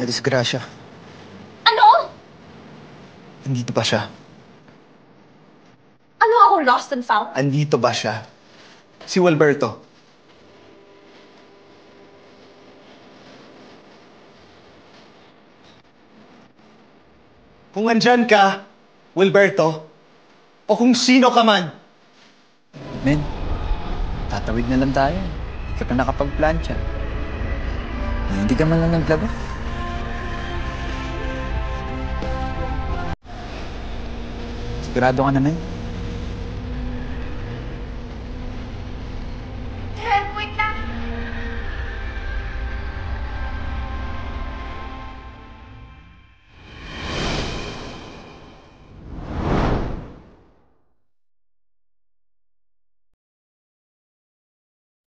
Nadisgrasya. Ano? Andito ba siya? Ano ako lost and found? Andito ba siya? Si Wilberto. Kung andyan ka, Wilberto, o kung sino ka man, Men, tatawid na lang tayo. Hindi ka pa nakapag-plancha. Hindi ka man lang naglaba. Sigurado ka na, men?